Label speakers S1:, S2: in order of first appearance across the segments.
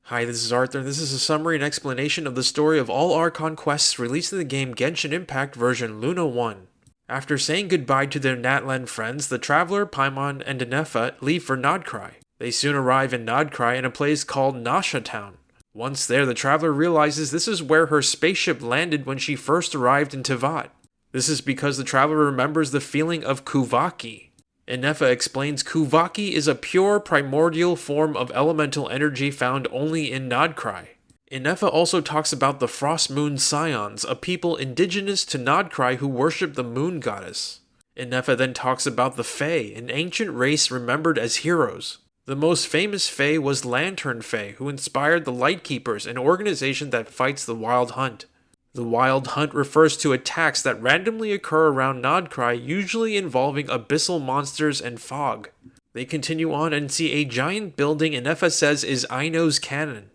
S1: Hi, this is Arthur, and this is a summary and explanation of the story of all Archon quests released in the game Genshin Impact version Luna 1. After saying goodbye to their Natlan friends, the Traveler, Paimon, and Inefa leave for Nod-Krai. They soon arrive in Nod-Krai in a place called Nasha Town. Once there, the Traveler realizes this is where her spaceship landed when she first arrived in Teyvat. This is because the Traveler remembers the feeling of Kuvaki. Inefa explains Kuvaki is a pure primordial form of elemental energy found only in Nod-Krai. Inefa also talks about the Moon Scions, a people indigenous to Nod-Krai who worship the moon goddess. Inefa then talks about the Fae, an ancient race remembered as heroes. The most famous Fae was Lantern Fae, who inspired the Lightkeepers, an organization that fights the Wild Hunt. The Wild Hunt refers to attacks that randomly occur around Nod-Krai, usually involving abyssal monsters and fog. They continue on and see a giant building Inefa says is Aino's cannon.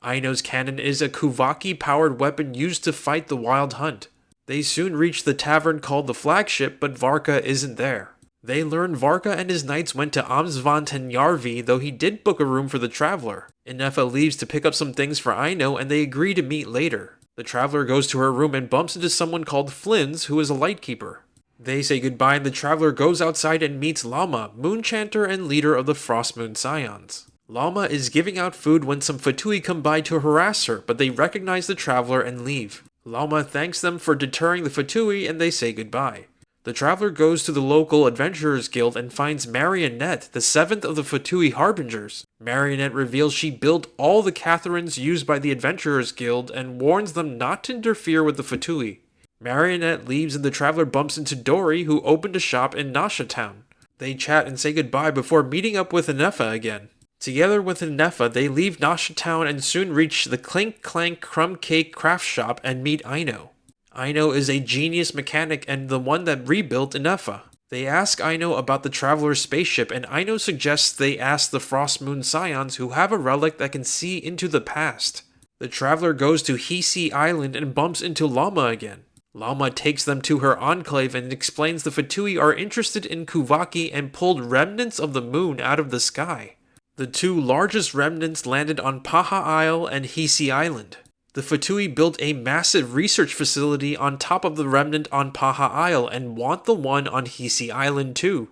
S1: Aino's cannon is a Kuvaki-powered weapon used to fight the Wild Hunt. They soon reach the tavern called the Flagship, but Varka isn't there. They learn Varka and his knights went to Amsvant and Yarvi, though he did book a room for the Traveler. Inefa leaves to pick up some things for Aino, and they agree to meet later. The Traveler goes to her room and bumps into someone called Flyns, who is a Lightkeeper. They say goodbye and the Traveler goes outside and meets Lama, Moonchanter and leader of the Moon Scions. Lama is giving out food when some Fatui come by to harass her, but they recognize the Traveler and leave. Lama thanks them for deterring the Fatui and they say goodbye. The Traveler goes to the local Adventurers Guild and finds Marionette, the 7th of the Fatui Harbingers. Marionette reveals she built all the Catherines used by the Adventurers Guild and warns them not to interfere with the Fatui. Marionette leaves and the Traveler bumps into Dory, who opened a shop in Nasha Town. They chat and say goodbye before meeting up with Inefa again. Together with Inefa, they leave Nasha Town and soon reach the Clink Clank Crumb Cake craft shop and meet Aino. Aino is a genius mechanic and the one that rebuilt Inefa. They ask Aino about the Traveler's spaceship, and Aino suggests they ask the Moon Scions, who have a relic that can see into the past. The Traveler goes to Hisi Island and bumps into Lama again. Lama takes them to her enclave and explains the Fatui are interested in Kuvaki and pulled remnants of the moon out of the sky. The two largest remnants landed on Paha Isle and Hisi Island. The Fatui built a massive research facility on top of the remnant on Paha Isle and want the one on Hisi Island too.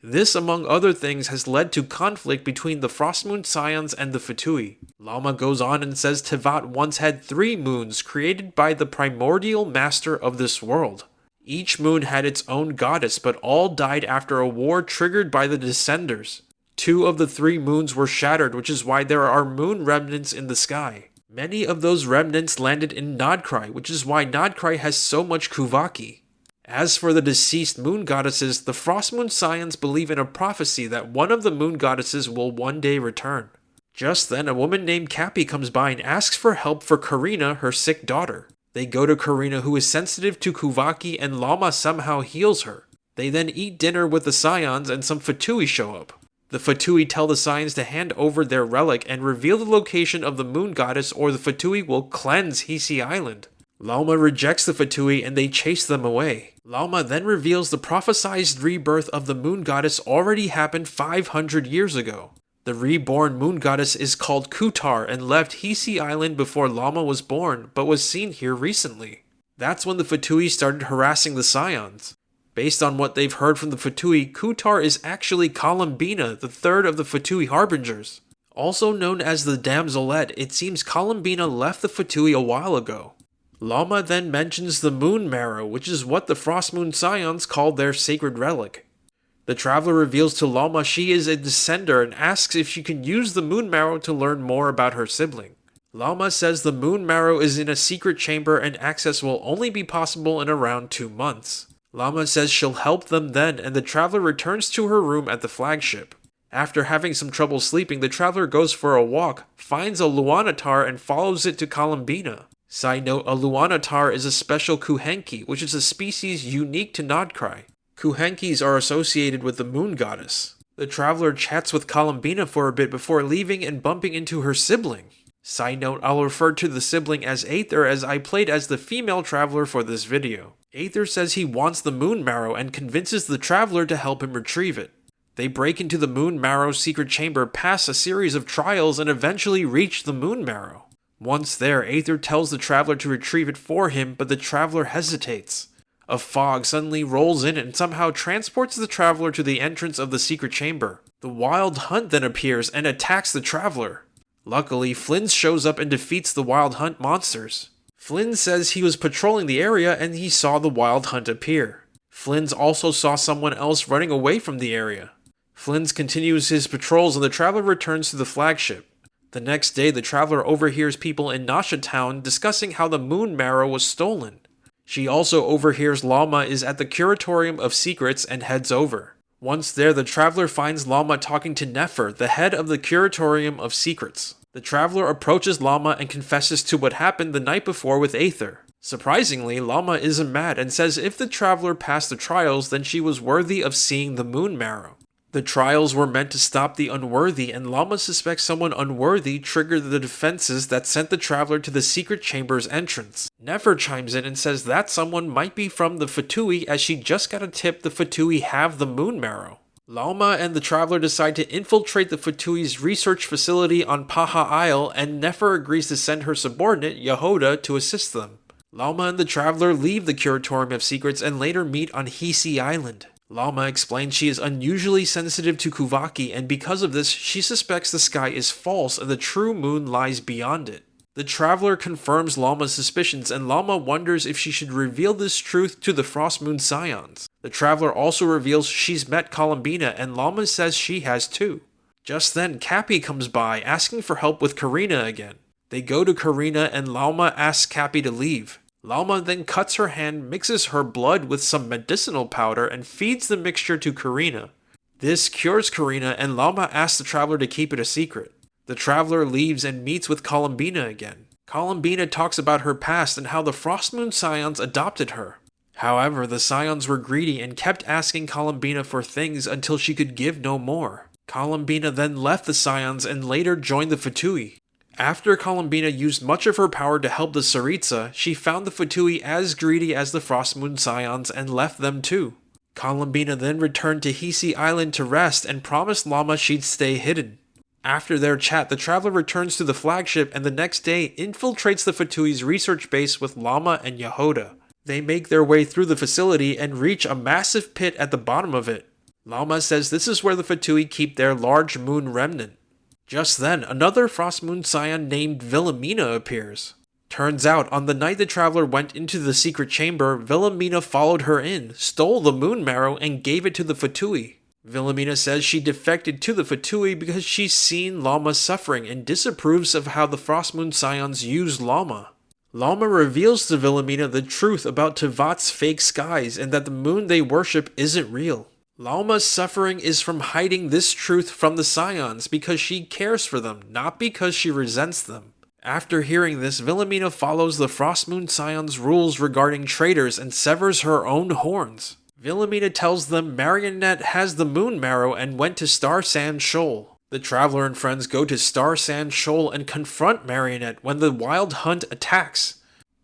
S1: This, among other things, has led to conflict between the Moon Scions and the Fatui. Lama goes on and says Teyvat once had 3 moons created by the primordial master of this world. Each moon had its own goddess, but all died after a war triggered by the Descenders. 2 of the 3 moons were shattered, which is why there are moon remnants in the sky. Many of those remnants landed in Nod-Krai, which is why Nod-Krai has so much Kuvaki. As for the deceased moon goddesses, the Moon Scions believe in a prophecy that one of the moon goddesses will one day return. Just then, a woman named Cappy comes by and asks for help for Karina, her sick daughter. They go to Karina, who is sensitive to Kuvaki, and Lama somehow heals her. They then eat dinner with the Scions and some Fatui show up. The Fatui tell the Scions to hand over their relic and reveal the location of the moon goddess or the Fatui will cleanse Hisi Island. Lama rejects the Fatui and they chase them away. Lama then reveals the prophesized rebirth of the moon goddess already happened 500 years ago. The reborn moon goddess is called Kutar and left Hisi Island before Lama was born, but was seen here recently. That's when the Fatui started harassing the Scions. Based on what they've heard from the Fatui, Kutar is actually Columbina, the 3rd of the Fatui Harbingers. Also known as the Damselette, it seems Columbina left the Fatui a while ago. Lama then mentions the Moon Marrow, which is what the Moon Scions call their sacred relic. The Traveler reveals to Lama she is a descender and asks if she can use the Moon Marrow to learn more about her sibling. Lama says the Moon Marrow is in a secret chamber and access will only be possible in around 2 months. Lama says she'll help them then, and the Traveler returns to her room at the Flagship. After having some trouble sleeping, the Traveler goes for a walk, finds a Luanatar, and follows it to Columbina. Side note, a Luanatar is a special Kuhenki, which is a species unique to Nod-Krai. Kuhenkis are associated with the moon goddess. The Traveler chats with Columbina for a bit before leaving and bumping into her sibling. Side note, I'll refer to the sibling as Aether as I played as the female Traveler for this video. Aether says he wants the Moon Marrow and convinces the Traveler to help him retrieve it. They break into the Moon Marrow's secret chamber, pass a series of trials, and eventually reach the Moon Marrow. Once there, Aether tells the traveler to retrieve it for him, but the traveler hesitates. A fog suddenly rolls in and somehow transports the traveler to the entrance of the secret chamber. The Wild Hunt then appears and attacks the traveler. Luckily, Flynn shows up and defeats the Wild Hunt monsters. Flynn says he was patrolling the area and he saw the Wild Hunt appear. Flynn also saw someone else running away from the area. Flynn continues his patrols and the traveler returns to the flagship. The next day, the traveler overhears people in Nasha Town discussing how the Moon Marrow was stolen. She also overhears Lama is at the Curatorium of Secrets and heads over. Once there, the traveler finds Lama talking to Nefer, the head of the Curatorium of Secrets. The traveler approaches Lama and confesses to what happened the night before with Aether. Surprisingly, Lama isn't mad and says if the traveler passed the trials, then she was worthy of seeing the Moon Marrow. The trials were meant to stop the unworthy, and Lama suspects someone unworthy triggered the defenses that sent the traveler to the secret chamber's entrance. Nefer chimes in and says that someone might be from the Fatui, as she just got a tip the Fatui have the Moon Marrow. Lama and the traveler decide to infiltrate the Fatui's research facility on Paha Isle, and Nefer agrees to send her subordinate, Yehoda, to assist them. Lama and the traveler leave the Curatorium of Secrets and later meet on Hisi Island. Lama explains she is unusually sensitive to Kuvaki, and because of this, she suspects the sky is false and the true moon lies beyond it. The traveler confirms Lama's suspicions, and Lama wonders if she should reveal this truth to the Frost Moon Scions. The traveler also reveals she's met Columbina, and Lama says she has too. Just then, Cappy comes by, asking for help with Karina again. They go to Karina, and Lama asks Cappy to leave. Lama then cuts her hand, mixes her blood with some medicinal powder, and feeds the mixture to Karina. This cures Karina, and Lama asks the traveler to keep it a secret. The traveler leaves and meets with Columbina again. Columbina talks about her past and how the Frost Moon Scions adopted her. However, the Scions were greedy and kept asking Columbina for things until she could give no more. Columbina then left the Scions and later joined the Fatui. After Columbina used much of her power to help the Tsaritsa, she found the Fatui as greedy as the Frost Moon Scions and left them too. Columbina then returned to Hisi Island to rest and promised Lama she'd stay hidden. After their chat, the traveler returns to the flagship and the next day infiltrates the Fatui's research base with Lama and Yehoda. They make their way through the facility and reach a massive pit at the bottom of it. Lama says this is where the Fatui keep their large moon remnant. Just then, another Frost Moon Scion named Wilhelmina appears. Turns out, on the night the traveler went into the secret chamber, Wilhelmina followed her in, stole the Moon Marrow, and gave it to the Fatui. Wilhelmina says she defected to the Fatui because she's seen Lama suffering and disapproves of how the Frost Moon Scions use Lama. Lama reveals to Wilhelmina the truth about Tevat's fake skies and that the moon they worship isn't real. Lama's suffering is from hiding this truth from the Scions because she cares for them, not because she resents them. After hearing this, Wilhelmina follows the Frost Moon Scions' rules regarding traitors and severs her own horns. Wilhelmina tells them Marionette has the Moon Marrow and went to Star Sand Shoal. The traveler and friends go to Star Sand Shoal and confront Marionette when the Wild Hunt attacks.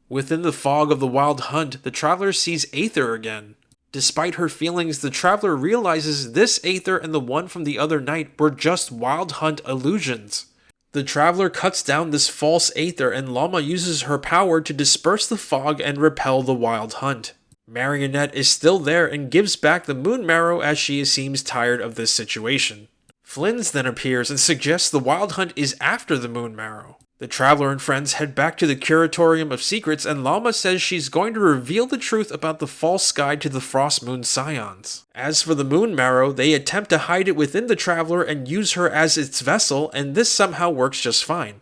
S1: Within the fog of the Wild Hunt, the traveler sees Aether again. Despite her feelings, the traveler realizes this Aether and the one from the other night were just Wild Hunt illusions. The traveler cuts down this false Aether and Lama uses her power to disperse the fog and repel the Wild Hunt. Marionette is still there and gives back the Moon Marrow as she seems tired of this situation. Flynn's then appears and suggests the Wild Hunt is after the Moon Marrow. The traveler and friends head back to the Curatorium of Secrets and Lama says she's going to reveal the truth about the false sky to the Frost Moon Scions. As for the Moon Marrow, they attempt to hide it within the traveler and use her as its vessel, and this somehow works just fine.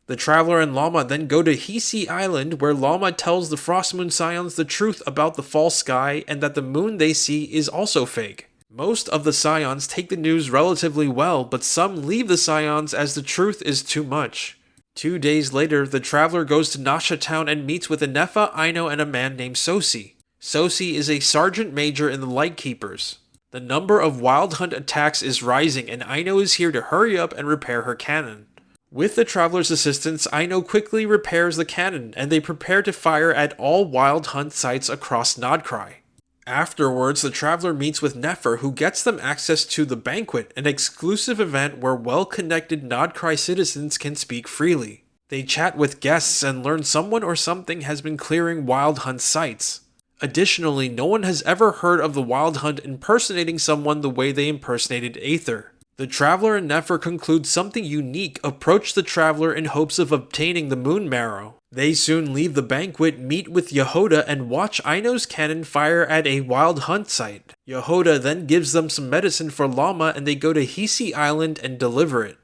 S1: The traveler and Lama then go to Hisi Island where Lama tells the Frost Moon Scions the truth about the false sky and that the moon they see is also fake. Most of the Scions take the news relatively well, but some leave the Scions as the truth is too much. 2 days later, the traveler goes to Nasha Town and meets with Inefa, Aino, and a man named Sosi. Sosi is a sergeant major in the Lightkeepers. The number of Wild Hunt attacks is rising, and Aino is here to hurry up and repair her cannon. With the traveler's assistance, Aino quickly repairs the cannon, and they prepare to fire at all Wild Hunt sites across Nod-Krai. Afterwards, the traveler meets with Nefer, who gets them access to the Banquet, an exclusive event where well-connected Nod-Krai citizens can speak freely. They chat with guests and learn someone or something has been clearing Wild Hunt sites. Additionally, no one has ever heard of the Wild Hunt impersonating someone the way they impersonated Aether. The traveler and Nefer conclude something unique, approach the traveler in hopes of obtaining the Moon Marrow. They soon leave the banquet, meet with Yehoda, and watch Aino's cannon fire at a Wild Hunt site. Yehoda then gives them some medicine for Llama and they go to Hisi Island and deliver it.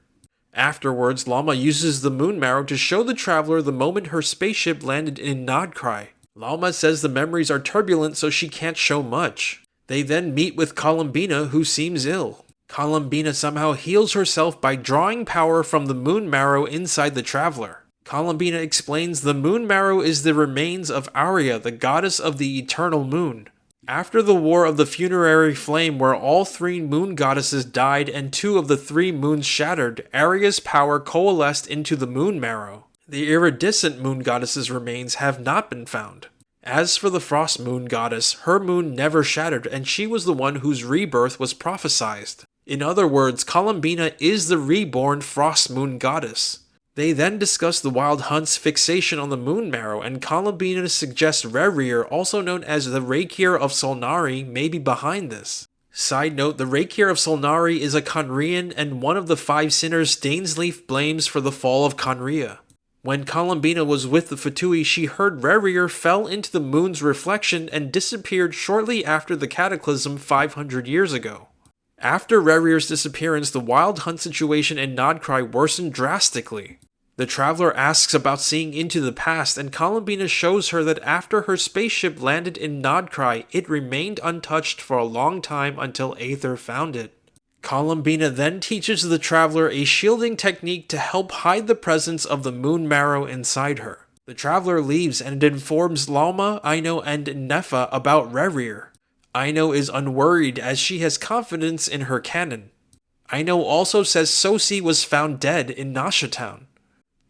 S1: Afterwards, Llama uses the Moon Marrow to show the traveler the moment her spaceship landed in Nod-Krai. Llama says the memories are turbulent so she can't show much. They then meet with Columbina, who seems ill. Columbina somehow heals herself by drawing power from the Moon Marrow inside the traveler. Columbina explains the Moon Marrow is the remains of Aria, the goddess of the eternal moon. After the War of the Funerary Flame, where all 3 moon goddesses died and 2 of the 3 moons shattered, Aria's power coalesced into the Moon Marrow. The iridescent moon goddess's remains have not been found. As for the Frost Moon goddess, her moon never shattered and she was the one whose rebirth was prophesied. In other words, Columbina is the reborn Frost Moon goddess. They then discuss the Wild Hunt's fixation on the Moon Marrow, and Columbina suggests Rächer, also known as the Rächer of Solnari, may be behind this. Side note, the Rächer of Solnari is a Conrian and one of the 5 sinners Dainsleif blames for the fall of Conria. When Columbina was with the Fatui, she heard Rächer fell into the moon's reflection and disappeared shortly after the cataclysm 500 years ago. After Rächer's disappearance, the Wild Hunt situation in Nod-Krai worsened drastically. The traveler asks about seeing into the past, and Columbina shows her that after her spaceship landed in Nod-Krai, it remained untouched for a long time until Aether found it. Columbina then teaches the traveler a shielding technique to help hide the presence of the Moon Marrow inside her. The traveler leaves and informs Llama, Aino, and Nefa about Rächer. Aino is unworried as she has confidence in her cannon. Aino also says Sosi was found dead in Nasha Town.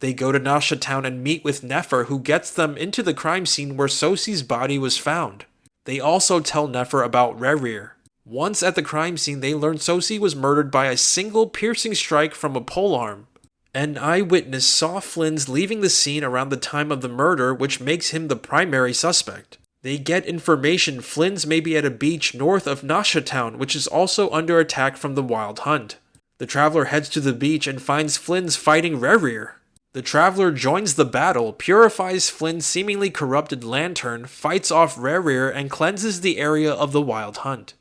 S1: They go to Nasha Town and meet with Nefer, who gets them into the crime scene where Sosi's body was found. They also tell Nefer about Rächer. Once at the crime scene, they learn Sosi was murdered by a single piercing strike from a polearm. An eyewitness saw Flynn's leaving the scene around the time of the murder, which makes him the primary suspect. They get information Flynn's may be at a beach north of Nasha Town, which is also under attack from the Wild Hunt. The traveler heads to the beach and finds Flynn's fighting Rächer. The traveler joins the battle, purifies Flynn's seemingly corrupted lantern, fights off Rächer, and cleanses the area of the Wild Hunt.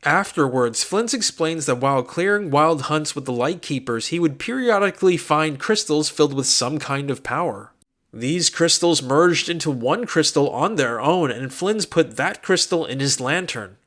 S1: Afterwards, Flynn explains that while clearing Wild Hunts with the Lightkeepers, he would periodically find crystals filled with some kind of power. These crystals merged into one crystal on their own, and Flynn's put that crystal in his lantern.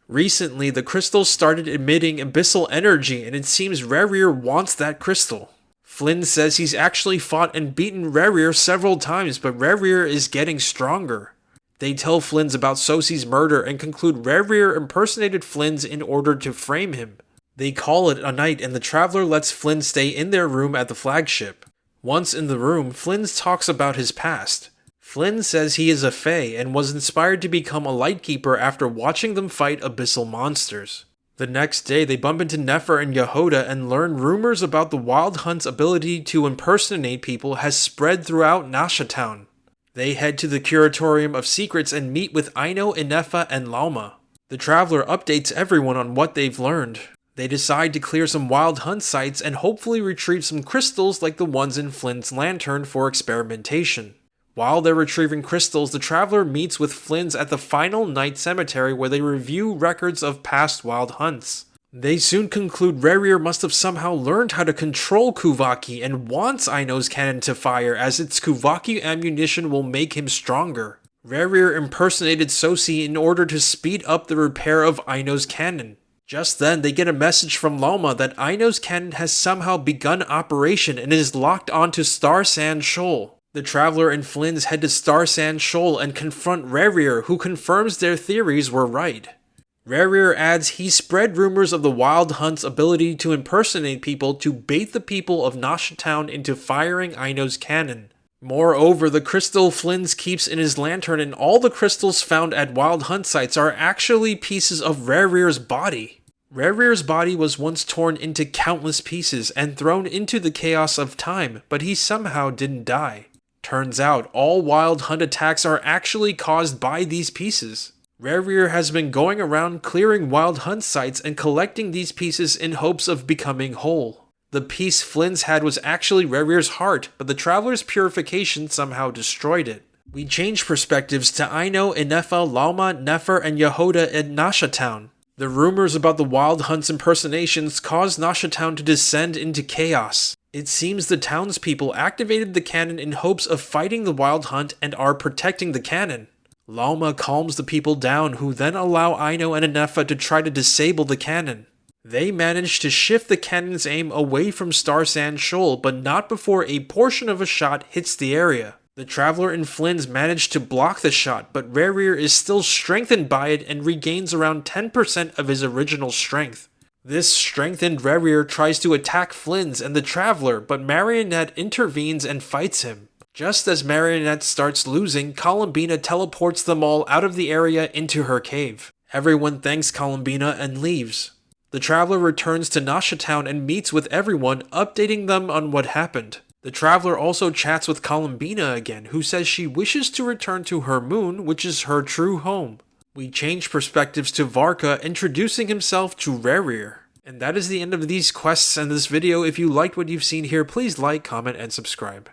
S1: Recently, the crystals started emitting abyssal energy, and it seems Rächer wants that crystal. Flynn says he's actually fought and beaten Rächer several times, but Rächer is getting stronger. They tell Flynn's about Sosi's murder and conclude Rächer impersonated Flynn's in order to frame him. They call it a night, and the traveler lets Flynn stay in their room at the flagship. Once in the room, Flynn talks about his past. Flynn says he is a Fae and was inspired to become a Lightkeeper after watching them fight abyssal monsters. The next day, they bump into Nefer and Yehoda and learn rumors about the Wild Hunt's ability to impersonate people has spread throughout Nasha Town. They head to the Curatorium of Secrets and meet with Aino, Inefa, and Llama. The traveler updates everyone on what they've learned. They decide to clear some Wild Hunt sites and hopefully retrieve some crystals like the ones in Flynn's lantern for experimentation. While they're retrieving crystals, the traveler meets with Flynn's at the final night cemetery where they review records of past Wild Hunts. They soon conclude Rächer must have somehow learned how to control Kuvaki and wants Aino's cannon to fire, as its Kuvaki ammunition will make him stronger. Rächer impersonated Sosi in order to speed up the repair of Aino's cannon. Just then, they get a message from Llama that Aino's cannon has somehow begun operation and is locked onto Star Sand Shoal. The traveler and Flynn's head to Star Sand Shoal and confront Rächer, who confirms their theories were right. Rächer adds he spread rumors of the Wild Hunt's ability to impersonate people to bait the people of Nasha Town into firing Aino's cannon. Moreover, the crystal Flynn keeps in his lantern and all the crystals found at Wild Hunt sites are actually pieces of Rächer's body. Rächer's body was once torn into countless pieces and thrown into the chaos of time, but he somehow didn't die. Turns out, all Wild Hunt attacks are actually caused by these pieces. Rächer has been going around clearing Wild Hunt sites and collecting these pieces in hopes of becoming whole. The piece Flynn's had was actually Rächer's heart, but the Traveler's purification somehow destroyed it. We change perspectives to Aino, Inefa, Lauma, Nefer, and Yehoda in Nasha Town. The rumors about the Wild Hunt's impersonations caused Nasha Town to descend into chaos. It seems the townspeople activated the cannon in hopes of fighting the Wild Hunt and are protecting the cannon. Lauma calms the people down, who then allow Aino and Inefa to try to disable the cannon. They manage to shift the cannon's aim away from Star Sand Shoal, but not before a portion of a shot hits the area. The Traveler and Flynn's manage to block the shot, but Rächer is still strengthened by it and regains around 10% of his original strength. This strengthened Rächer tries to attack Flynn's and the Traveler, but Marionette intervenes and fights him. Just as Marionette starts losing, Columbina teleports them all out of the area into her cave. Everyone thanks Columbina and leaves. The Traveler returns to Nasha Town and meets with everyone, updating them on what happened. The Traveler also chats with Columbina again, who says she wishes to return to her moon, which is her true home. We change perspectives to Varka introducing himself to Rächer. And that is the end of these quests and this video. If you liked what you've seen here, please like, comment, and subscribe.